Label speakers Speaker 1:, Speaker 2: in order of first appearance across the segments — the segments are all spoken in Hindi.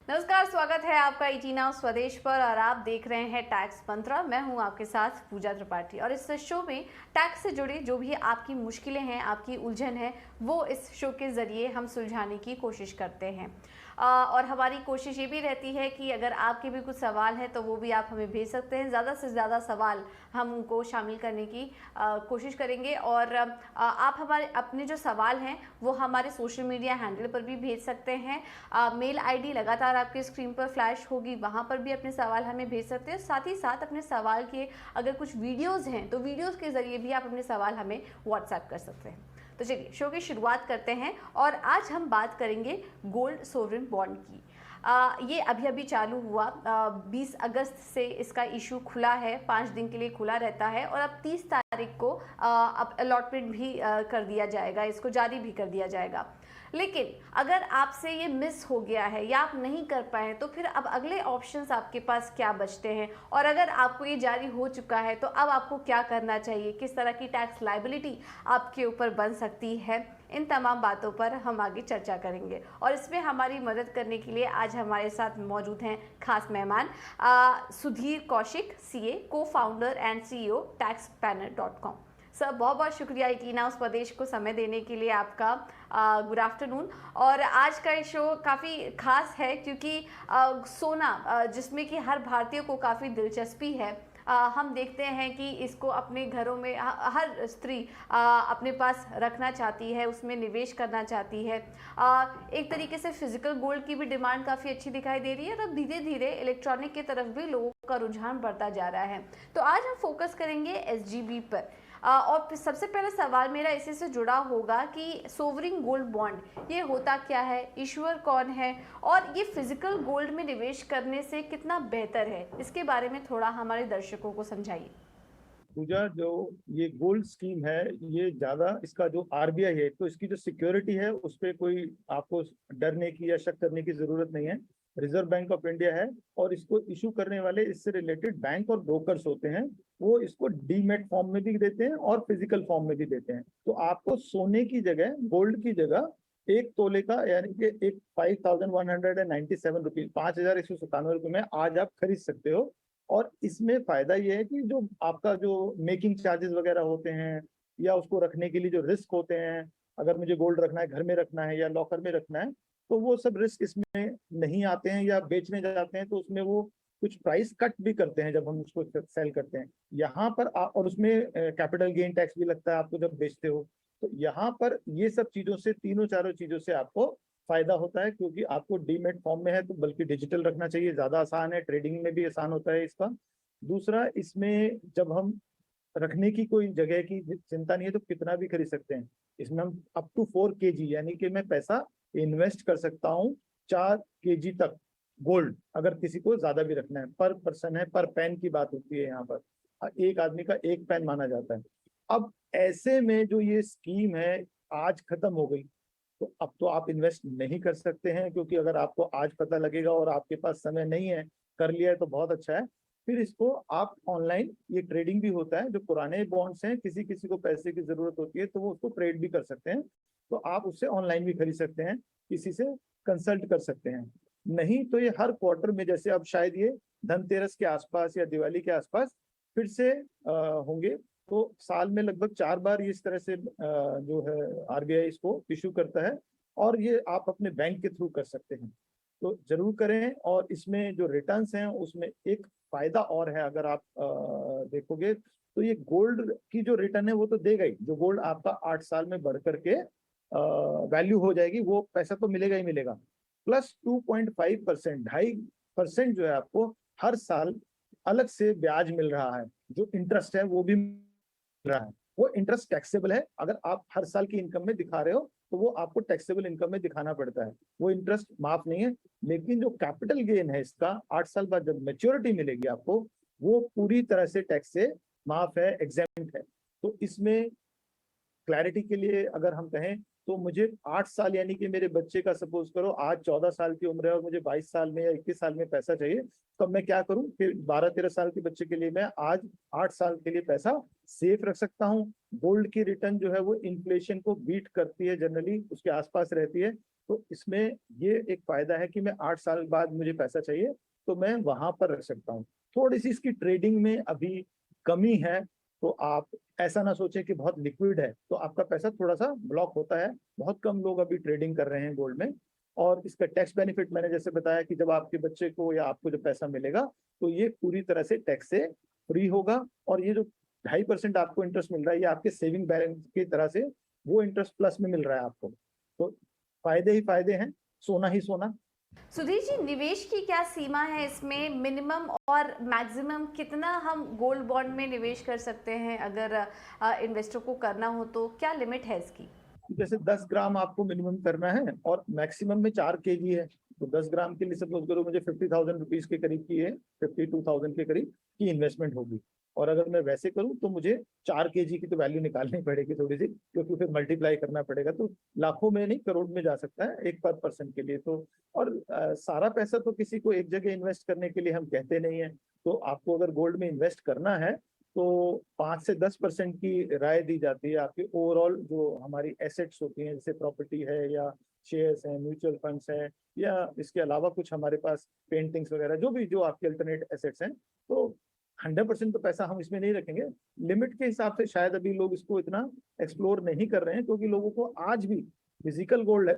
Speaker 1: नमस्कार, स्वागत है आपका ईटी नाउ स्वदेश पर और आप देख रहे हैं टैक्स मंत्रा। मैं हूं आपके साथ पूजा त्रिपाठी और इस शो में टैक्स से जुड़ी जो भी आपकी मुश्किलें हैं, आपकी उलझन है, वो इस शो के जरिए हम सुलझाने की कोशिश करते हैं। और हमारी कोशिश ये भी रहती है कि अगर आपके भी कुछ सवाल हैं तो वो भी आप हमें भेज सकते हैं। ज़्यादा से ज़्यादा सवाल हम उनको शामिल करने की कोशिश करेंगे और आप हमारे अपने जो सवाल हैं वो हमारे सोशल मीडिया हैंडल पर भी भेज सकते हैं। मेल आईडी लगातार आपके स्क्रीन पर फ्लैश होगी, वहाँ पर भी अपने सवाल हमें भेज सकते हैं। साथ ही साथ अपने सवाल के अगर कुछ वीडियोज़ हैं तो वीडियोज़ के ज़रिए भी आप अपने सवाल हमें व्हाट्सएप कर सकते हैं। तो चलिए शो की शुरुआत करते हैं और आज हम बात करेंगे गोल्ड सोवरेन बॉन्ड की। ये अभी अभी चालू हुआ, 20 अगस्त से इसका इशू खुला है, 5 दिन के लिए खुला रहता है और अब 30 तारीख को अब अलॉटमेंट भी कर दिया जाएगा, इसको जारी भी कर दिया जाएगा। लेकिन अगर आपसे ये मिस हो गया है या आप नहीं कर पाए तो फिर अब अगले ऑप्शंस आपके पास क्या बचते हैं, और अगर आपको ये जारी हो चुका है तो अब आपको क्या करना चाहिए, किस तरह की टैक्स लायबिलिटी आपके ऊपर बन सकती है, इन तमाम बातों पर हम आगे चर्चा करेंगे। और इसमें हमारी मदद करने के लिए आज हमारे साथ मौजूद हैं खास मेहमान सुधीर कौशिक, सीए, को founder and CEO taxpanel.com। Sir, बहुत बहुत शुक्रिया ईटी नाउ स्वदेश को समय देने के लिए आपका। Good afternoon. और आज का शो काफ़ी खास है क्योंकि सोना जिसमें कि हर भारतीय को काफ़ी दिलचस्पी है। हम देखते हैं कि इसको अपने घरों में हर स्त्री अपने पास रखना चाहती है, उसमें निवेश करना चाहती है। एक तरीके से फिजिकल गोल्ड की भी डिमांड काफ़ी अच्छी दिखाई दे रही है और अब धीरे धीरे इलेक्ट्रॉनिक की तरफ भी लोगों का रुझान बढ़ता जा रहा है। तो आज हम फोकस करेंगे एसजीबी पर। और सबसे पहला सवाल मेरा इसी से जुड़ा होगा कि सोवरिन गोल्ड बॉन्ड ये होता क्या है, इशूअर कौन है और ये फिजिकल गोल्ड में निवेश करने से कितना बेहतर है, इसके बारे में थोड़ा हमारे दर्शकों को समझाइए।
Speaker 2: पूजा, जो ये गोल्ड स्कीम है, ये ज्यादा इसका जो आरबीआई है, तो इसकी जो सिक्योरिटी है उस पर कोई आपको डरने की या शक करने की जरूरत नहीं है। रिजर्व बैंक ऑफ इंडिया है और इसको इशू करने वाले इससे रिलेटेड बैंक और ब्रोकर्स होते हैं। वो इसको डीमेट फॉर्म में भी देते हैं और फिजिकल फॉर्म में भी देते हैं। तो आपको सोने की जगह, गोल्ड की जगह 1 तोले का यानी कि एक 5197 रुपीज, 5197 रुपये में आज आप खरीद सकते हो। और इसमें फायदा ये है कि जो आपका जो मेकिंग चार्जेस वगैरह होते हैं या उसको रखने के लिए जो रिस्क होते हैं, अगर मुझे गोल्ड रखना है, घर में रखना है या लॉकर में रखना है, तो वो सब रिस्क इसमें नहीं आते हैं। या बेचने जाते हैं तो उसमें वो कुछ प्राइस कट भी करते हैं जब हम उसको सेल करते हैं। यहाँ पर और उसमें कैपिटल गेन टैक्स भी लगता है आपको जब बेचते हो। तो यहाँ पर ये सब चीजों से, तीनों चारों चीजों से आपको फायदा होता है, क्योंकि आपको डीमेट फॉर्म में है तो बल्कि डिजिटल रखना चाहिए, ज्यादा आसान है, ट्रेडिंग में भी आसान होता है इसका। दूसरा, इसमें जब हम रखने की कोई जगह की चिंता नहीं है तो कितना भी खरीद सकते हैं। इसमें हम अप टू 4 kg यानी कि मैं पैसा इन्वेस्ट कर सकता हूँ 4 kg तक गोल्ड। अगर किसी को ज्यादा भी रखना है, पर पर्सन है, पर पैन की बात होती है यहाँ पर, एक आदमी का एक पैन माना जाता है। अब ऐसे में जो ये स्कीम है आज खत्म हो गई, तो अब तो आप इन्वेस्ट नहीं कर सकते हैं, क्योंकि अगर आपको आज पता लगेगा और आपके पास समय नहीं है, कर लिया है तो बहुत अच्छा है। फिर इसको आप ऑनलाइन, ये ट्रेडिंग भी होता है, जो पुराने बॉन्ड्स हैं, किसी किसी को पैसे की जरूरत होती है तो वो उसको ट्रेड भी कर सकते हैं। तो आप उससे ऑनलाइन भी खरीद सकते हैं, किसी से कंसल्ट कर सकते हैं। नहीं तो ये हर क्वार्टर में, जैसे अब शायद ये धनतेरस के आसपास या दिवाली के आसपास फिर से होंगे, तो साल में लगभग 4 बार इस तरह से जो है आरबीआई इसको इशू करता है। और ये आप अपने बैंक के थ्रू कर सकते हैं, तो जरूर करें। और इसमें जो रिटर्न्स हैं उसमें एक फायदा और है, अगर आप देखोगे तो ये गोल्ड की जो रिटर्न है वो तो देगा ही। जो गोल्ड आपका 8 साल में बढ़ करके वैल्यू हो जाएगी, वो पैसा तो मिलेगा ही मिलेगा। प्लस 2.5%, 2.5% जो है आपको हर साल अलग से ब्याज मिल रहा है। जो इंटरेस्ट है वो भी रहा है, वो इंटरेस्ट टैक्सेबल है। अगर आप हर साल की इनकम में दिखा रहे हो तो वो आपको टैक्सेबल इनकम में दिखाना पड़ता है, वो इंटरेस्ट माफ नहीं है। लेकिन जो कैपिटल गेन है इसका, 8 साल बाद जब मेच्योरिटी मिलेगी आपको, वो पूरी तरह से टैक्स से माफ है, एग्जेम्प्ट है। तो इसमें क्लैरिटी के लिए अगर हम कहें तो मुझे 8 साल, यानी कि मेरे बच्चे का सपोज करो आज 14 साल की उम्र है और मुझे 22 साल में या 21 साल में पैसा चाहिए, तो अब मैं क्या करूं कि 12-13 साल के बच्चे के लिए मैं आज 8 साल के लिए पैसा सेफ रख सकता हूं। गोल्ड की रिटर्न जो है वो इन्फ्लेशन को बीट करती है, जनरली उसके आसपास रहती है। तो इसमें ये एक फायदा है कि मैं 8 साल बाद मुझे पैसा चाहिए तो मैं वहां पर रख सकता हूँ। थोड़ी सी इसकी ट्रेडिंग में अभी कमी है, तो आप ऐसा ना सोचें कि बहुत लिक्विड है तो आपका पैसा थोड़ा सा ब्लॉक होता है। बहुत कम लोग अभी ट्रेडिंग कर रहे हैं गोल्ड में। और इसका टैक्स बेनिफिट मैंने जैसे बताया कि जब आपके बच्चे को या आपको जब पैसा मिलेगा तो ये पूरी तरह से टैक्स से फ्री होगा। और ये जो 2.5% आपको इंटरेस्ट मिल रहा है, ये आपके सेविंग बैलेंस की तरह से वो इंटरेस्ट प्लस में मिल रहा है आपको। तो फायदे ही फायदे हैं, सोना ही सोना।
Speaker 1: सुधीर जी, निवेश की क्या सीमा है इसमें? मिनिमम और मैक्सिमम कितना हम गोल्ड बॉन्ड में निवेश कर सकते हैं अगर इन्वेस्टर को करना हो तो? क्या लिमिट है इसकी?
Speaker 2: जैसे 10 ग्राम आपको मिनिमम करना है और मैक्सिमम में 4 kg है, तो 10 ग्राम के लिए सपोज करो मुझे 50,000 रुपीज के करीब की है, 52,000 के करीब की इन्वेस्टमेंट होगी। और अगर मैं वैसे करूं तो मुझे 4 kg की तो वैल्यू निकालनी पड़ेगी थोड़ी सी, क्योंकि फिर मल्टीप्लाई करना पड़ेगा, तो लाखों में नहीं करोड़ में जा सकता है एक पर पर्सन के लिए तो। और सारा पैसा तो किसी को एक जगह इन्वेस्ट करने के लिए हम कहते नहीं है। तो आपको अगर गोल्ड में इन्वेस्ट करना है तो 5 से 10% की राय दी जाती है आपके ओवरऑल जो हमारी एसेट्स होती हैं, जैसे प्रॉपर्टी है या शेयर्स हैं, म्यूचुअल फंड्स हैं, या इसके अलावा कुछ हमारे पास पेंटिंग्स वगैरह जो भी जो आपके अल्टरनेट एसेट्स हैं, तो 100% तो पैसा हम इसमें नहीं रखेंगे। लिमिट के हिसाब से शायद अभी लोग इसको इतना एक्सप्लोर नहीं कर रहे हैं, क्योंकि लोगों को आज भी फिजिकल गोल्ड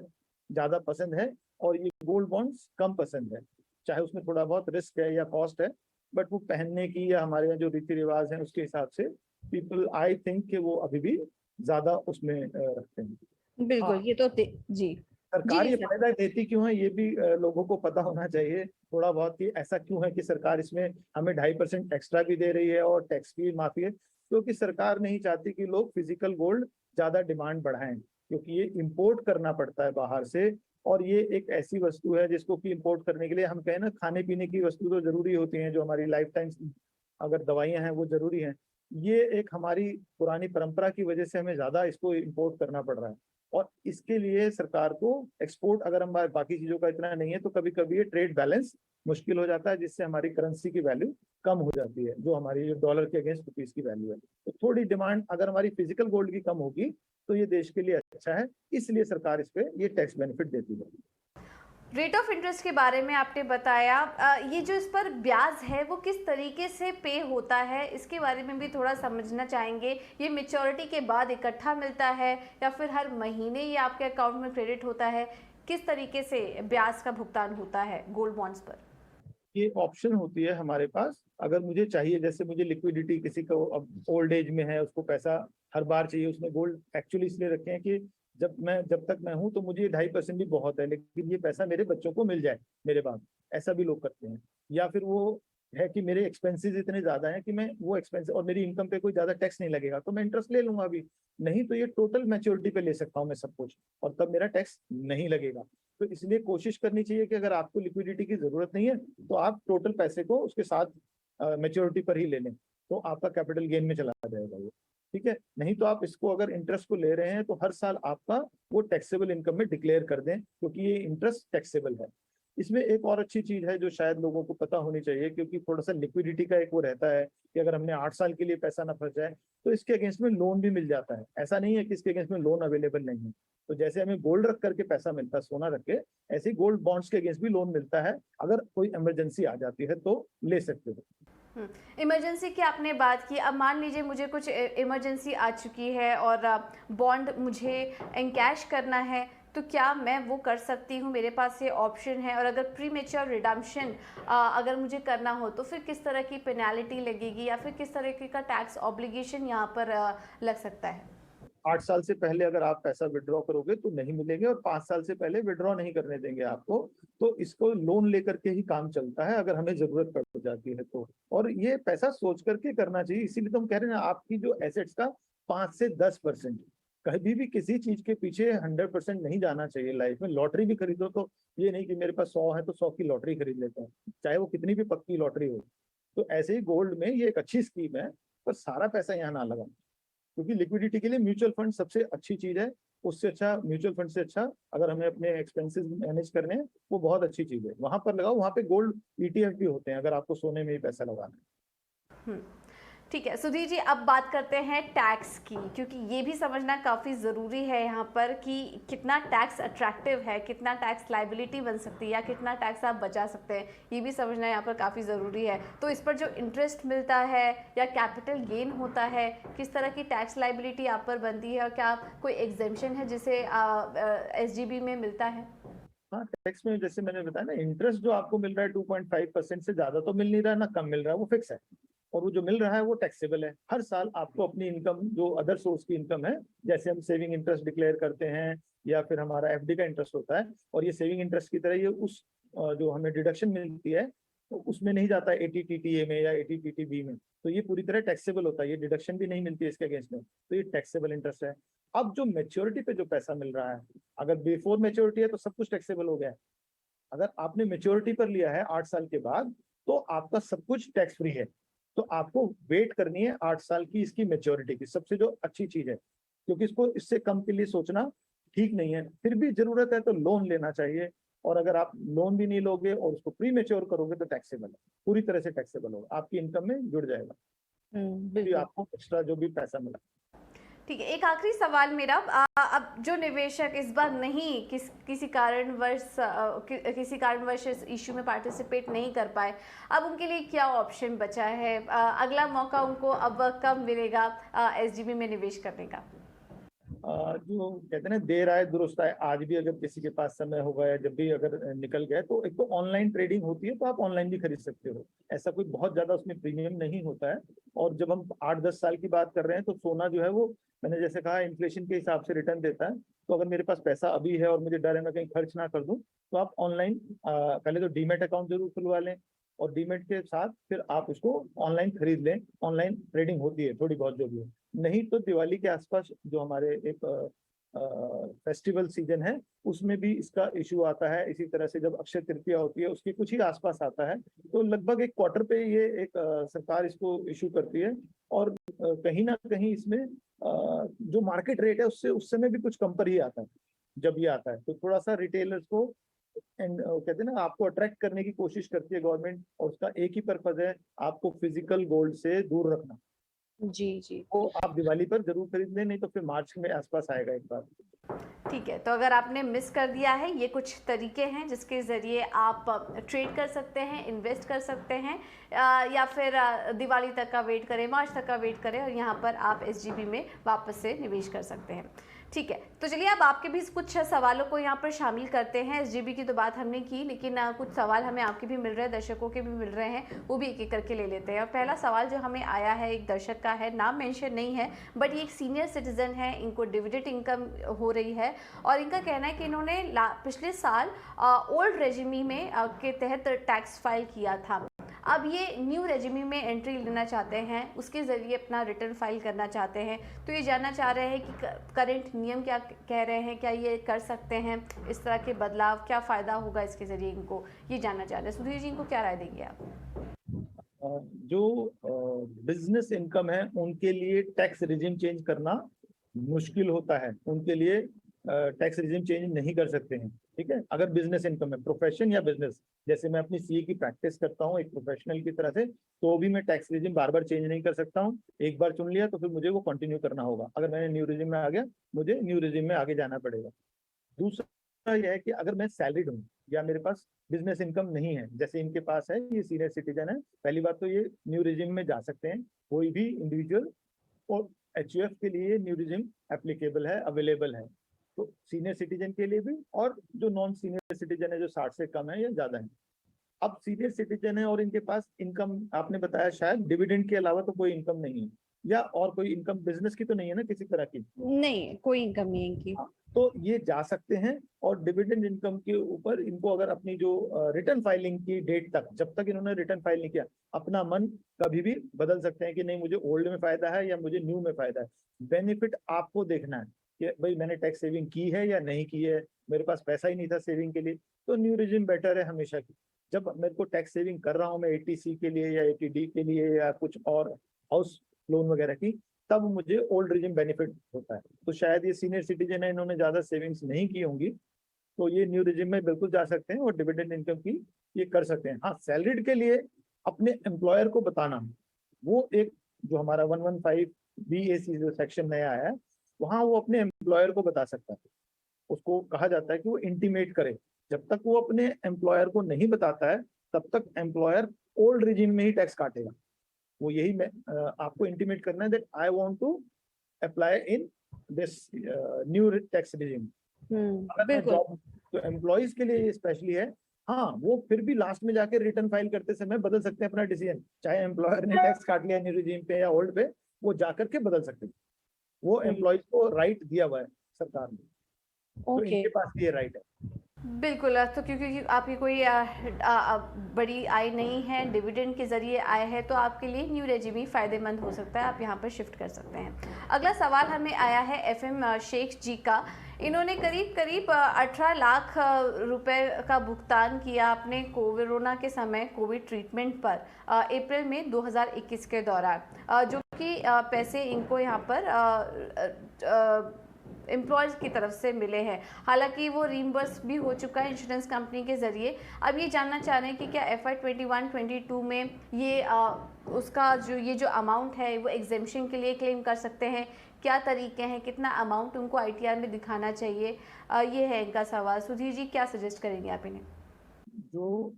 Speaker 2: ज्यादा पसंद है और ये गोल्ड बॉन्ड्स कम पसंद है। चाहे उसमें थोड़ा बहुत रिस्क है या कॉस्ट है, बट वो पहनने की या हमारे यहाँ जो रीति रिवाज है उसके हिसाब से पीपल आई थिंक कि वो अभी भी ज्यादा उसमें रखते हैं। हाँ,
Speaker 1: बिल्कुल, ये तो जी।
Speaker 2: सरकार
Speaker 1: जी
Speaker 2: ये
Speaker 1: सर।
Speaker 2: फायदा देती क्यों है ये भी लोगों को पता होना चाहिए थोड़ा बहुत, कि ऐसा क्यों है कि सरकार इसमें हमें 2.5% एक्स्ट्रा भी दे रही है और टैक्स की माफी है। क्योंकि सरकार नहीं चाहती कि लोग फिजिकल गोल्ड ज्यादा डिमांड बढ़ाएं, क्योंकि ये इंपोर्ट करना पड़ता है बाहर से। और ये एक ऐसी वस्तु है जिसको कि इंपोर्ट करने के लिए हम कहें ना, खाने पीने की वस्तु तो जरूरी होती है, जो हमारी लाइफ टाइम अगर दवाइयां हैं वो जरूरी हैं। ये एक हमारी पुरानी परंपरा की वजह से हमें ज्यादा इसको इंपोर्ट करना पड़ रहा है। और इसके लिए सरकार को एक्सपोर्ट, अगर हम बाकी चीजों का इतना नहीं है तो कभी कभी ये ट्रेड बैलेंस मुश्किल हो जाता है, जिससे हमारी करेंसी की वैल्यू कम हो जाती है, जो हमारी जो डॉलर के अगेंस्ट रुपीस की वैल्यू है। तो थोड़ी डिमांड अगर हमारी फिजिकल गोल्ड की कम होगी तो ये देश के लिए अच्छा है, इसलिए सरकार इस पे ये टैक्स बेनिफिट देती है।
Speaker 1: रेट ऑफ इंटरेस्ट के बारे में आपने बताया, ये जो इस पर ब्याज है वो किस तरीके से पे होता है, इसके बारे में भी थोड़ा समझना चाहेंगे। ये मेच्योरिटी के बाद इकट्ठा मिलता है या फिर हर महीने ये आपके अकाउंट में क्रेडिट होता है? किस तरीके से ब्याज का भुगतान होता है गोल्ड बॉन्ड्स पर?
Speaker 2: ये ऑप्शन होती है हमारे पास, अगर मुझे चाहिए, जैसे मुझे लिक्विडिटी, किसी को अब ओल्ड एज में है उसको पैसा हर बार चाहिए, उसने गोल्ड एक्चुअली इसलिए रखे हैं कि जब तक मैं हूं तो मुझे 2.5% भी बहुत है, लेकिन ये पैसा मेरे बच्चों को मिल जाए मेरे बाद, ऐसा भी लोग करते हैं। या फिर वो है कि मेरे एक्सपेंसेस इतने ज्यादा हैं कि मैं वो एक्सपेंस और मेरी इनकम पे कोई ज्यादा टैक्स नहीं लगेगा तो मैं इंटरेस्ट ले लूंगा अभी, नहीं तो ये टोटल मैच्योरिटी पे ले सकता हूँ मैं सब कुछ, और तब मेरा टैक्स नहीं लगेगा। तो इसलिए कोशिश करनी चाहिए कि अगर आपको लिक्विडिटी की जरूरत नहीं है तो आप टोटल पैसे को उसके साथ मैच्योरिटी पर ही ले लें, तो आपका कैपिटल गेन में चला जाएगा ये। ठीक है, नहीं तो आप इसको अगर इंटरेस्ट को ले रहे हैं तो हर साल आपका वो टैक्सेबल इनकम में डिक्लेयर कर दें, क्योंकि ये इंटरेस्ट टैक्सेबल है। इसमें एक और अच्छी चीज है जो शायद लोगों को पता होनी चाहिए, क्योंकि थोड़ा सा लिक्विडिटी का एक वो रहता है कि अगर हमने 8 साल के लिए पैसा ना फंस जाए तो इसके अगेंस्ट में लोन भी मिल जाता है। ऐसा नहीं है कि इसके अगेंस्ट में लोन अवेलेबल नहीं है। तो जैसे हमें गोल्ड रख करके पैसा मिलता है, सोना रख के, ऐसे ही गोल्ड बॉन्ड्स के अगेंस्ट भी लोन मिलता है, अगर कोई इमरजेंसी आ जाती है तो ले सकते हो।
Speaker 1: इमरजेंसी की आपने बात की, अब मान लीजिए मुझे कुछ इमरजेंसी आ चुकी है और बॉन्ड मुझे एनकैश करना है, तो क्या मैं वो कर सकती हूँ? मेरे पास ये ऑप्शन है। और अगर प्री मेच्योर रिडम्पशन अगर मुझे करना हो तो फिर किस तरह की पेनाल्टी लगेगी या फिर किस तरह का टैक्स ऑब्लिगेशन यहाँ पर लग सकता है?
Speaker 2: 8 साल से पहले अगर आप पैसा विड्रॉ करोगे तो नहीं मिलेंगे, और 5 साल से पहले विड्रॉ नहीं करने देंगे आपको। तो इसको लोन लेकर के ही काम चलता है अगर हमें जरूरत पड़ जाती है तो। और ये पैसा सोच करके करना चाहिए, इसीलिए तो हम कह रहे हैं ना, आपकी जो एसेट्स का 5 से 10%, कभी भी किसी चीज के पीछे 100% नहीं जाना चाहिए लाइफ में। लॉटरी भी खरीदो तो ये नहीं कि मेरे पास 100 है तो 100 की लॉटरी खरीद लेता हूँ, चाहे वो कितनी भी पक्की लॉटरी हो। तो ऐसे ही गोल्ड में ये एक अच्छी स्कीम है, पर सारा पैसा यहाँ ना लगा, क्योंकि लिक्विडिटी के लिए म्यूचुअल फंड सबसे अच्छी चीज है। उससे अच्छा, म्यूचुअल फंड से अच्छा, अगर हमें अपने एक्सपेंसेस मैनेज करने हैं, वो बहुत अच्छी चीज है, वहां पर लगाओ। वहां पे गोल्ड ETF भी होते हैं अगर आपको सोने में ही पैसा लगाना है।
Speaker 1: ठीक है सुधीर जी, अब बात करते हैं टैक्स की, क्योंकि ये भी समझना काफ़ी ज़रूरी है यहाँ पर कि कितना टैक्स अट्रैक्टिव है, कितना टैक्स लाइबिलिटी बन सकती है या कितना टैक्स आप बचा सकते हैं, ये भी समझना यहाँ पर काफ़ी ज़रूरी है। तो इस पर जो इंटरेस्ट मिलता है या कैपिटल गेन होता है, किस तरह की टैक्स लाइबिलिटी आप पर बनती है और क्या कोई एग्जेम्पशन है जिसे SGB में मिलता है?
Speaker 2: हाँ, टैक्स में जैसे मैंने बताया ना, इंटरेस्ट जो आपको मिल रहा है 2.5% से ज्यादा तो मिल नहीं रहा है, ना कम मिल रहा है, वो फिक्स है। और वो जो मिल रहा है वो टैक्सेबल है। हर साल आपको अपनी इनकम, जो अदर सोर्स की इनकम है, जैसे हम सेविंग इंटरेस्ट डिक्लेयर करते हैं या फिर हमारा FD का इंटरेस्ट होता है, और ये सेविंग इंटरेस्ट की तरह ये उस जो हमें डिडक्शन मिलती है तो उसमें नहीं जाता है ATTTA में या ATTTB में, तो ये पूरी तरह टैक्सेबल होता है, ये डिडक्शन भी नहीं मिलती है इसके अगेंस्ट में, तो ये टैक्सेबल इंटरेस्ट है। अब जो मेच्योरिटी पे जो पैसा मिल रहा है, अगर बिफोर मेच्योरिटी है तो सब कुछ टैक्सेबल हो गया है। अगर आपने मेच्योरिटी पर लिया है 8 साल के बाद, तो आपका सब कुछ टैक्स फ्री है। तो आपको वेट करनी है 8 साल की इसकी मेच्योरिटी की, सबसे जो अच्छी चीज है, क्योंकि इसको इससे कम के लिए सोचना ठीक नहीं है। फिर भी जरूरत है तो लोन लेना चाहिए, और अगर आप लोन भी नहीं लोगे और उसको प्री मेच्योर करोगे तो टैक्सेबल है, पूरी तरह से टैक्सेबल होगा, आपकी इनकम में जुड़ जाएगा, फिर
Speaker 1: बिल्कुल।
Speaker 2: आपको एक्स्ट्रा जो भी पैसा मिला।
Speaker 1: ठीक है, एक आखिरी सवाल मेरा, अब जो निवेशक इस बार नहीं किसी कारणवश इस इशू में पार्टिसिपेट नहीं कर पाए, अब उनके लिए क्या ऑप्शन बचा है? अगला मौका उनको अब कब मिलेगा SGB में निवेश करने का?
Speaker 2: जो कहते हैं ना, देर आए दुरुस्त आए, आज भी अगर किसी के पास समय होगा या जब भी अगर निकल गए, तो एक तो ऑनलाइन ट्रेडिंग होती है, तो आप ऑनलाइन भी खरीद सकते हो, ऐसा कोई बहुत ज्यादा उसमें प्रीमियम नहीं होता है। और जब हम 8-10 साल की बात कर रहे हैं, तो सोना जो है वो, मैंने जैसे कहा, इन्फ्लेशन के हिसाब से रिटर्न देता है। तो अगर मेरे पास पैसा अभी है और मुझे डर है मैं कहीं खर्च ना कर दूं, तो आप ऑनलाइन पहले तो डीमेट अकाउंट जरूर खुलवा लें, और डीमेट के साथ फिर आप उसको ऑनलाइन खरीद लें। ऑनलाइन ट्रेडिंग होती है थोड़ी बहुत जो भी है। नहीं तो दिवाली के आसपास जो हमारे एक फेस्टिवल सीजन है, उसमें भी इसका इशू आता है। इसी तरह से जब अक्षय तृतीया होती है उसके कुछ ही आसपास आता है, तो लगभग एक क्वार्टर पे ये एक सरकार इसको इशू करती है। और कहीं ना कहीं इसमें जो मार्केट रेट है उससे उस समय भी कुछ कम पर ही आता है। जब ये आता है तो थोड़ा सा रिटेलर्स को कहते हैं ना, आपको अट्रैक्ट करने की कोशिश करती है गवर्नमेंट, और उसका एक ही पर्पज है, आपको फिजिकल गोल्ड से दूर रखना।
Speaker 1: जी जी।
Speaker 2: तो आप दिवाली पर जरूर खरीद लें, नहीं तो फिर मार्च में आसपास आएगा एक बार।
Speaker 1: ठीक है, तो अगर आपने मिस कर दिया है, ये कुछ तरीके हैं जिसके ज़रिए आप ट्रेड कर सकते हैं, इन्वेस्ट कर सकते हैं, या फिर दिवाली तक का वेट करें, मार्च तक का वेट करें और यहाँ पर आप SGB में वापस से निवेश कर सकते हैं। ठीक है, तो चलिए अब आपके भी कुछ सवालों को यहाँ पर शामिल करते हैं। SGB की तो बात हमने की, लेकिन कुछ सवाल हमें आपके भी मिल रहे हैं, दर्शकों के भी मिल रहे हैं, वो भी एक एक करके ले लेते हैं। और पहला सवाल जो हमें आया है एक दर्शक का है, नाम मेंशन नहीं है, बट ये एक सीनियर सिटीजन है, इनको डिविडेंड इनकम हो रही है और इनका कहना है कि इन्होंने पिछले साल ओल्ड रेजिमी में के तहत टैक्स फाइल किया था। अब ये न्यू रेजिमी में एंट्री लेना चाहते हैं, उसके ज़रिए अपना रिटर्न फाइल करना चाहते हैं। तो ये जानना चाह रहे हैं कि करंट नियम क्या कह रहे हैं, क्या ये कर सकते हैं इस तरह के बदलाव, क्या फ़ायदा होगा इसके ज़रिए, इनको ये जानना चाह रहे हैं। सुधीर जी, इनको क्या राय देंगे आप?
Speaker 2: जो बिजनेस इनकम है उनके लिए टैक्स रिजिम चेंज करना मुश्किल होता है, उनके लिए टैक्स रिजिम चेंज नहीं कर सकते हैं। ठीक है, अगर बिजनेस इनकम है, प्रोफेशन या बिजनेस, जैसे मैं अपनी CA की प्रैक्टिस करता हूँ एक प्रोफेशनल की तरह से, तो भी मैं टैक्स रिजिम बार बार चेंज नहीं कर सकता हूँ। एक बार चुन लिया तो फिर मुझे वो कंटिन्यू करना होगा। अगर मैंने न्यू रिजिम में आ गया, मुझे न्यू रिजिम में आगे जाना पड़ेगा। दूसरा यह है कि अगर मैं सैलरीड हूँ या मेरे पास बिजनेस इनकम नहीं है, जैसे इनके पास है, ये सीनियर सिटीजन है, पहली बात तो ये न्यू रिजिम में जा सकते हैं, कोई भी इंडिविजुअल, और HUF के लिए न्यू रिजिम एप्लीकेबल है, अवेलेबल है। तो सीनियर सिटीजन के लिए भी, और जो नॉन सीनियर सिटीजन है जो 60 से कम है या ज्यादा है। अब सीनियर सिटीजन है और इनके पास इनकम, आपने बताया शायद डिविडेंड के अलावा तो कोई इनकम नहीं है, या और कोई इनकम बिजनेस की तो नहीं है ना किसी तरह की?
Speaker 1: नहीं, कोई इनकम नहीं है इनकी।
Speaker 2: हाँ, तो ये जा सकते हैं। और डिविडेंड इनकम के ऊपर इनको अगर अपनी जो रिटर्न फाइलिंग की डेट तक, जब तक इन्होंने रिटर्न फाइल नहीं किया, अपना मन कभी भी बदल सकते हैं कि नहीं मुझे ओल्ड में फायदा है या मुझे न्यू में फायदा है। बेनिफिट आपको देखना है कि भाई मैंने टैक्स सेविंग की है या नहीं की है, मेरे पास पैसा ही नहीं था सेविंग के लिए, तो न्यू रिजिम बेटर है हमेशा की। जब मेरे को टैक्स सेविंग कर रहा हूँ मैं ATC के लिए या ATD के लिए या कुछ और हाउस लोन वगैरह की, तब मुझे ओल्ड रिजिम बेनिफिट होता है। तो शायद ये सीनियर सिटीजन है, इन्होंने ज्यादा सेविंग्स नहीं की होंगी, तो ये न्यू रिजिम में बिल्कुल जा सकते हैं और डिविडेंड इनकम की ये कर सकते हैं। हाँ, सैलरीड के लिए अपने एम्प्लॉयर को बताना, वो एक जो हमारा 115 BAC जो सेक्शन नया आया है, वहां वो अपने एम्प्लॉयर को बता सकता है। उसको कहा जाता है कि वो इंटीमेट करे। जब तक वो अपने एम्प्लॉयर को नहीं बताता है, तब तक एम्प्लॉयर ओल्ड रिजीम में ही टैक्स काटेगा। वो यही आपको इंटीमेट करना है that I want to apply in this new tax regime. अगर मैं
Speaker 1: बिल्कुल।
Speaker 2: जॉब, तो एम्प्लॉयज के लिए ये स्पेशली है। हाँ, वो फिर भी लास्ट में जाके रिटर्न फाइल करते समय बदल सकते हैं अपना डिसीजन, चाहे एम्प्लॉयर ने टैक्स काट लिया न्यू रिजीम पे या ओल्ड पे, वो जाकर के बदल सकते हैं। वो एम्प्लॉयज को राइट दिया हुआ है सरकार ने, तो
Speaker 1: ओके।
Speaker 2: इनके पास ये राइट है।
Speaker 1: बिल्कुल। तो क्योंकि आपकी कोई बड़ी आय नहीं है, डिविडेंड के ज़रिए आय है, तो आपके लिए न्यू रेजिम ही फ़ायदेमंद हो सकता है, आप यहाँ पर शिफ्ट कर सकते हैं। अगला सवाल हमें आया है FM शेख जी का। इन्होंने करीब 18 लाख रुपए का भुगतान किया अपने कोरोना के समय कोविड ट्रीटमेंट पर अप्रैल में 2021 के दौरान, जो कि पैसे इनको यहाँ पर एम्प्लॉयज़ की तरफ से मिले हैं। हालांकि वो रीइंबर्स भी हो चुका है इंश्योरेंस कंपनी के ज़रिए। अब ये जानना चाह रहे हैं कि क्या FY 21-22 में ये उसका जो अमाउंट है वो एग्जेम्पशन के लिए क्लेम कर सकते हैं, क्या तरीके हैं, कितना अमाउंट उनको ITR में दिखाना चाहिए, ये है इनका सवाल। सुधीर जी, क्या सजेस्ट करेंगे आप इन्हें?
Speaker 2: जो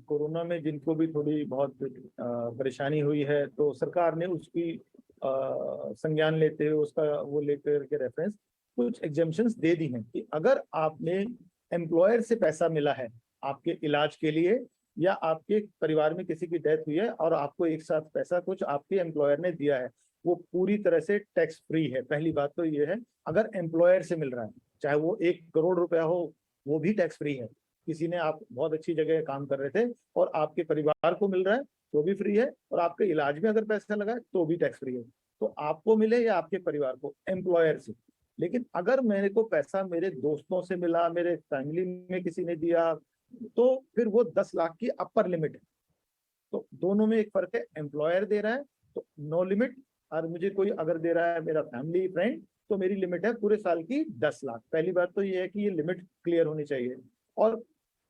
Speaker 2: कोरोना में जिनको भी थोड़ी बहुत परेशानी हुई है, तो सरकार ने उसकी संज्ञान लेते हुए उसका वो लेकर के रेफरेंस कुछ एग्जेम्पशंस दे दी हैं कि अगर आपने एम्प्लॉयर से पैसा मिला है आपके इलाज के लिए, या आपके परिवार में किसी की डेथ हुई है और आपको एक साथ पैसा कुछ आपके एम्प्लॉयर ने दिया है, वो पूरी तरह से टैक्स फ्री है। पहली बात तो ये है, अगर एम्प्लॉयर से मिल रहा है, चाहे वो 1 करोड़ रुपया हो, वो भी टैक्स फ्री है। किसी ने, आप बहुत अच्छी जगह काम कर रहे थे और आपके परिवार को मिल रहा है तो भी फ्री है, और आपके इलाज में अगर पैसा लगा है तो भी टैक्स फ्री है। तो आपको मिले या आपके परिवार को, एम्प्लॉयर से। लेकिन अगर मेरे को पैसा मेरे दोस्तों से मिला, मेरे फैमिली में किसी ने दिया, तो फिर वो 10 लाख की अपर लिमिट है। तो दोनों में एक फर्क है, एम्प्लॉयर दे रहा है तो नो लिमिट, और मुझे कोई अगर दे रहा है मेरा फैमिली फ्रेंड, तो मेरी लिमिट है पूरे साल की 10 लाख। पहली बात तो ये है कि ये लिमिट क्लियर होनी चाहिए। और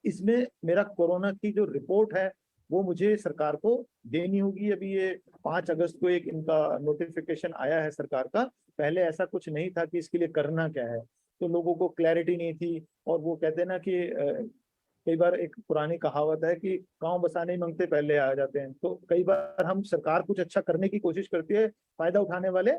Speaker 2: इसमें मेरा कोरोना की जो रिपोर्ट है वो मुझे सरकार को देनी होगी। अभी ये 5 अगस्त को एक इनका नोटिफिकेशन आया है सरकार का। पहले ऐसा कुछ नहीं था कि इसके लिए करना क्या है, तो लोगों को क्लैरिटी नहीं थी। और वो कहते हैं ना कि कई बार एक पुरानी कहावत है कि गांव बसाने ही मांगते पहले आ जाते हैं। तो कई बार हम, सरकार कुछ अच्छा करने की कोशिश करती है, फायदा उठाने वाले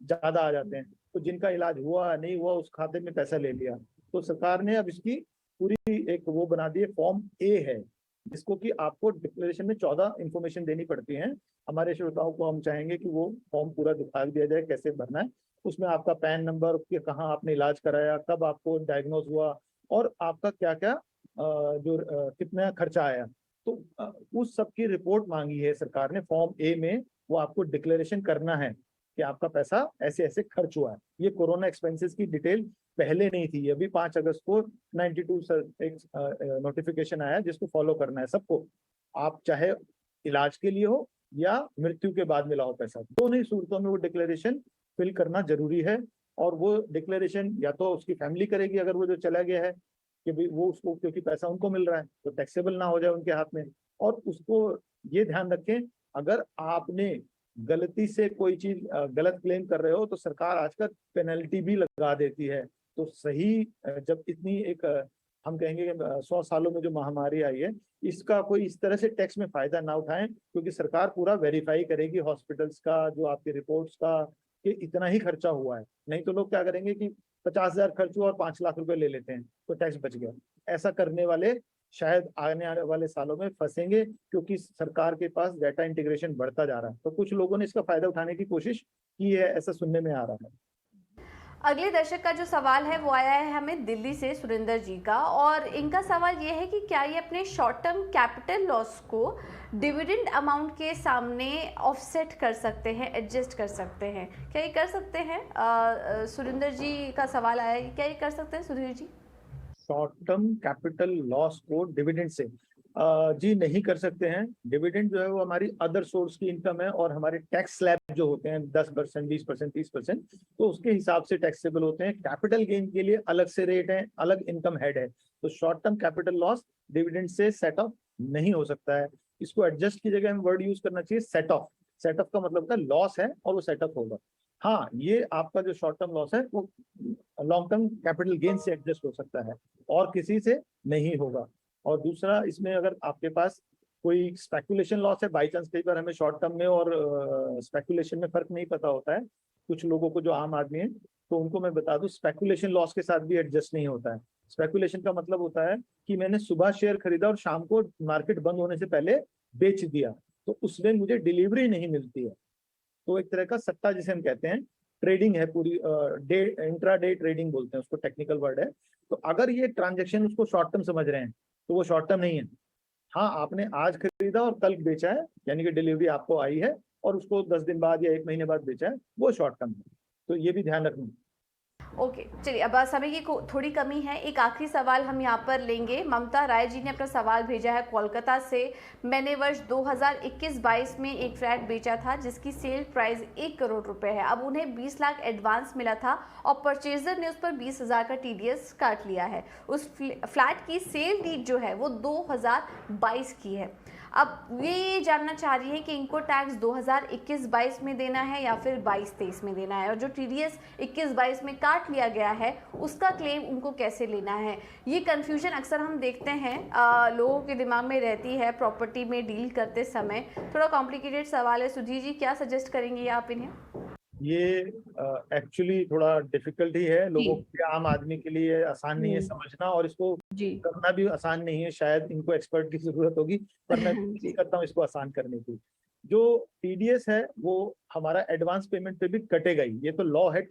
Speaker 2: ज्यादा आ जाते हैं। तो जिनका इलाज हुआ नहीं हुआ, उस खाते में पैसा ले लिया। तो सरकार ने अब इसकी पूरी एक वो बना दी है, फॉर्म ए है, जिसको कि आपको डिक्लेरेशन में 14 इंफॉर्मेशन देनी पड़ती है। हमारे श्रोताओं को हम चाहेंगे कि वो फॉर्म पूरा दिखा दिया जाए कैसे भरना है। उसमें आपका पैन नंबर, कहाँ आपने इलाज कराया, कब आपको डायग्नोज हुआ, और आपका क्या क्या कितना खर्चा आया, तो उस सब की रिपोर्ट मांगी है सरकार ने फॉर्म ए में। वो आपको डिक्लेरेशन करना है कि आपका पैसा ऐसे ऐसे खर्च हुआ है। ये कोरोना एक्सपेंसेस की डिटेल पहले नहीं थी, अभी 5 अगस्त को 92 एक नोटिफिकेशन आया जिसको फॉलो करना है सबको। आप चाहे इलाज के लिए हो या मृत्यु के बाद मिला हो पैसा, दोनों ही सूरतों में वो डिक्लेरेशन फिल करना जरूरी है। और वो डिक्लेरेशन या तो उसकी फैमिली करेगी अगर वो जो चला गया है, कि भाई वो उसको, क्योंकि पैसा उनको मिल रहा है तो टैक्सेबल ना हो जाए उनके हाथ में। और उसको ये ध्यान रखें, अगर आपने गलती से कोई चीज गलत क्लेम कर रहे हो तो सरकार आजकल पेनल्टी भी लगा देती है। तो सही जब इतनी एक हम कहेंगे 100 सालों में जो महामारी आई है, इसका कोई इस तरह से टैक्स में फायदा ना उठाएं, क्योंकि सरकार पूरा वेरीफाई करेगी हॉस्पिटल्स का, जो आपके रिपोर्ट्स का, कि इतना ही खर्चा हुआ है। नहीं तो लोग क्या करेंगे कि 50,000 खर्च हुआ और 5 लाख रुपए ले लेते हैं तो टैक्स बच गया। ऐसा करने वाले शायद आने वाले सालों में फंसेंगे, क्योंकि सरकार के पास डाटा इंटीग्रेशन बढ़ता जा रहा है। तो कुछ लोगों ने इसका फायदा उठाने की कोशिश की है, ऐसा सुनने में आ रहा है।
Speaker 1: अगले दर्शक का जो सवाल है वो आया है हमें दिल्ली से, सुरेंद्र जी का, और इनका सवाल ये है कि क्या ये अपने शॉर्ट टर्म कैपिटल लॉस को डिविडेंड अमाउंट के सामने ऑफसेट कर सकते हैं, एडजस्ट कर सकते हैं, क्या ये कर सकते हैं? सुरेंद्र जी का सवाल आया है, क्या ये कर सकते हैं Sudhir ji?
Speaker 2: Short term capital loss को डिविडेंड से जी नहीं कर सकते हैं। डिविडेंड जो है वो हमारी अदर सोर्स की इनकम है, और हमारे टैक्स स्लैब जो होते हैं 10%, 20%, 30%, तो उसके हिसाब से टैक्सेबल होते हैं। कैपिटल गेन के लिए अलग से रेट है, अलग इनकम हेड है। तो short term capital loss dividend से सेट ऑफ नहीं हो सकता है। इसको एडजस्ट की जगह हम वर्ड यूज करना चाहिए सेट ऑफ। सेटअप का मतलब होता है लॉस है और वो सेटअप होगा। हाँ, ये आपका जो शॉर्ट टर्म लॉस है वो लॉन्ग टर्म कैपिटल गेन से एडजस्ट हो सकता है और किसी से नहीं होगा। और दूसरा, इसमें अगर आपके पास कोई स्पेकुलेशन लॉस है, बाई चांस कई बार हमें शॉर्ट टर्म में और स्पेकुलेशन में फर्क नहीं पता होता है, कुछ लोगों को जो आम आदमी है, तो उनको मैं बता दूं स्पेकुलेशन लॉस के साथ भी एडजस्ट नहीं होता है। स्पेकुलेशन का मतलब होता है कि मैंने सुबह शेयर खरीदा और शाम को मार्केट बंद होने से पहले बेच दिया, तो उसमें मुझे डिलीवरी नहीं मिलती है। तो एक तरह का सट्टा जिसे हम कहते हैं, ट्रेडिंग है पूरी, डे इंट्रा डे ट्रेडिंग बोलते हैं उसको, टेक्निकल वर्ड है। तो अगर ये ट्रांजेक्शन उसको शॉर्ट टर्म समझ रहे हैं तो वो शॉर्ट टर्म नहीं है। हाँ, आपने आज खरीदा और कल बेचा है, यानी कि डिलीवरी आपको आई है और उसको 10 दिन बाद या 1 महीने बाद बेचा है, वो शॉर्ट टर्म है। तो ये भी ध्यान रखना।
Speaker 1: ओके, चलिए अब समय की थोड़ी कमी है, एक आखिरी सवाल हम यहाँ पर लेंगे। ममता राय जी ने अपना सवाल भेजा है कोलकाता से। मैंने वर्ष 2021-22 में एक फ्लैट बेचा था जिसकी सेल प्राइस 1 करोड़ रुपए है। अब उन्हें 20 लाख एडवांस मिला था और परचेजर ने उस पर 20,000 का TDS काट लिया है। उस फ्लैट की सेल डीड जो है वो 2022 की है। अब ये जानना चाह रही है कि इनको टैक्स 2021-22 में देना है या फिर 22-23 में देना है, और जो TDS 21-22 में काट लिया गया है उसका क्लेम उनको कैसे लेना है। ये कंफ्यूजन अक्सर हम देखते हैं लोगों के दिमाग में रहती है प्रॉपर्टी में डील करते समय। थोड़ा कॉम्प्लिकेटेड सवाल है। सुधीर जी, क्या सजेस्ट करेंगे आप इन्हें?
Speaker 2: ये एक्चुअली थोड़ा डिफिकल्ट ही है लोगों के, आम आदमी के लिए आसान नहीं है समझना, और इसको करना भी आसान नहीं है। शायद इनको एक्सपर्ट की जरूरत होगी, पर मैं कोशिश करता हूँ इसको आसान करने की। जो TDS है वो हमारा एडवांस पेमेंट पे भी कटेगा ही, ये तो लॉ है।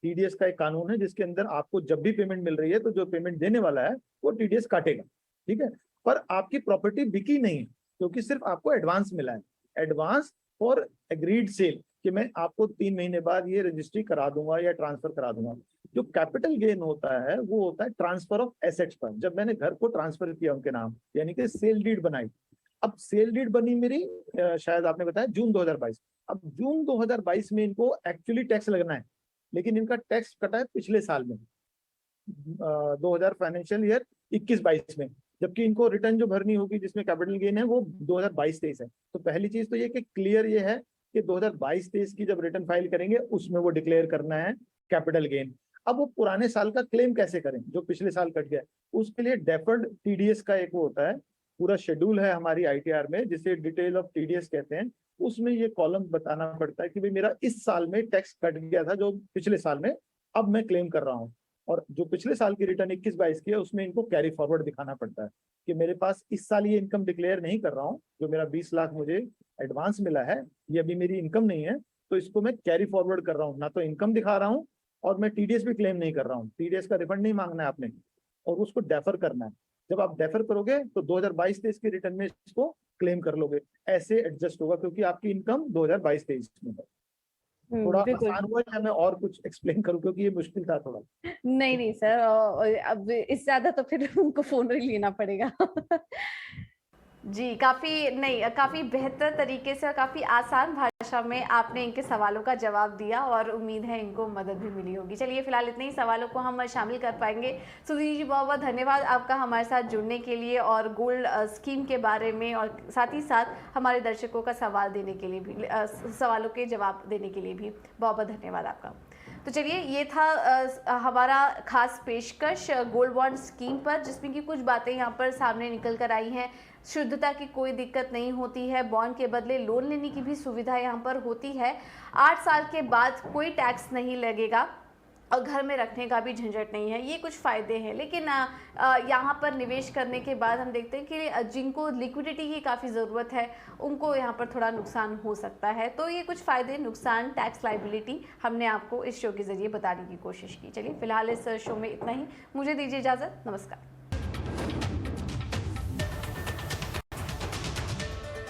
Speaker 2: TDS का एक कानून है जिसके अंदर आपको जब भी पेमेंट मिल रही है तो जो पेमेंट देने वाला है वो TDS काटेगा, ठीक है। पर आपकी प्रॉपर्टी बिकी नहीं है क्योंकि सिर्फ आपको एडवांस मिला है, एडवांस फॉर एग्रीड सेल, कि मैं आपको 3 महीने बाद ये रजिस्ट्री करा दूंगा या ट्रांसफर करा दूंगा। जो कैपिटल गेन होता है वो होता है ट्रांसफर ऑफ एसेट्स पर। जब मैंने घर को ट्रांसफर किया उनके नाम, यानी कि सेल डीड बनाई। अब सेल डीड बनी मेरी शायद आपने बताया जून 2022। अब जून 2022 में इनको एक्चुअली टैक्स लगना है, लेकिन इनका टैक्स कटा है पिछले साल में, 2000 फाइनेंशियल ईयर 21-22 में, जबकि इनको रिटर्न जो भरनी होगी जिसमें कैपिटल गेन है वो 2022-23 है। तो पहली चीज तो ये कि क्लियर ये है कि 2022-23 की जब रिटर्न फाइल करेंगे उसमें वो डिक्लेयर करना है कैपिटल गेन। अब वो पुराने साल का क्लेम कैसे करें जो पिछले साल कट गया, उसके लिए डेफर्ड TDS का एक वो होता है, पूरा शेड्यूल है हमारी ITR में जिसे डिटेल ऑफ TDS कहते हैं। उसमें ये कॉलम बताना पड़ता है कि भाई मेरा इस साल में टैक्स कट गया था जो पिछले साल में, अब मैं क्लेम कर रहा हूँ। और जो पिछले साल की रिटर्न 21-22 की है उसमें इनको कैरी फॉरवर्ड दिखाना पड़ता है कि मेरे पास इस साल ये इनकम डिक्लेयर नहीं कर रहा हूँ, जो मेरा 20 लाख मुझे एडवांस मिला है ये अभी मेरी इनकम नहीं है, तो इसको मैं कैरी फॉरवर्ड कर रहा हूँ, ना तो इनकम दिखा रहा हूँ और मैं TDS भी क्लेम नहीं कर रहा हूँ। TDS का रिफंड नहीं मांगना है आपने और उसको डेफर करना है। जब आप डेफर करोगे तो 2022-23 की रिटर्न में इसको क्लेम कर लोगे, ऐसे एडजस्ट होगा क्योंकि आपकी इनकम 2022-23 में है। थोड़ा आसान हुआ या मैं और कुछ एक्सप्लेन करूं, क्योंकि ये मुश्किल था थोड़ा?
Speaker 3: नहीं सर, अब इस ज्यादा तो फिर उनको फोन ही लेना पड़ेगा।
Speaker 1: जी, काफ़ी बेहतर तरीके से और काफ़ी आसान भाषा में आपने इनके सवालों का जवाब दिया और उम्मीद है इनको मदद भी मिली होगी। चलिए फिलहाल इतने ही सवालों को हम शामिल कर पाएंगे। सुधीर जी, बहुत बहुत धन्यवाद आपका हमारे साथ जुड़ने के लिए और गोल्ड स्कीम के बारे में और साथ ही साथ हमारे दर्शकों का सवाल देने के लिए भी, सवालों के जवाब देने के लिए भी बहुत बहुत धन्यवाद आपका। तो चलिए, ये था हमारा खास पेशकश गोल्ड बॉन्ड स्कीम पर, जिसमें कि कुछ बातें यहाँ पर सामने निकल कर आई हैं। शुद्धता की कोई दिक्कत नहीं होती है, बॉन्ड के बदले लोन लेने की भी सुविधा यहाँ पर होती है। 8 साल के बाद कोई टैक्स नहीं लगेगा और घर में रखने का भी झंझट नहीं है। ये कुछ फ़ायदे हैं, लेकिन यहाँ पर निवेश करने के बाद हम देखते हैं कि जिनको लिक्विडिटी की काफ़ी ज़रूरत है उनको यहाँ पर थोड़ा नुकसान हो सकता है। तो ये कुछ फ़ायदे, नुकसान, टैक्स लायबिलिटी हमने आपको इस शो के ज़रिए बताने की कोशिश की। चलिए फिलहाल इस शो में इतना ही, मुझे दीजिए इजाज़त, नमस्कार।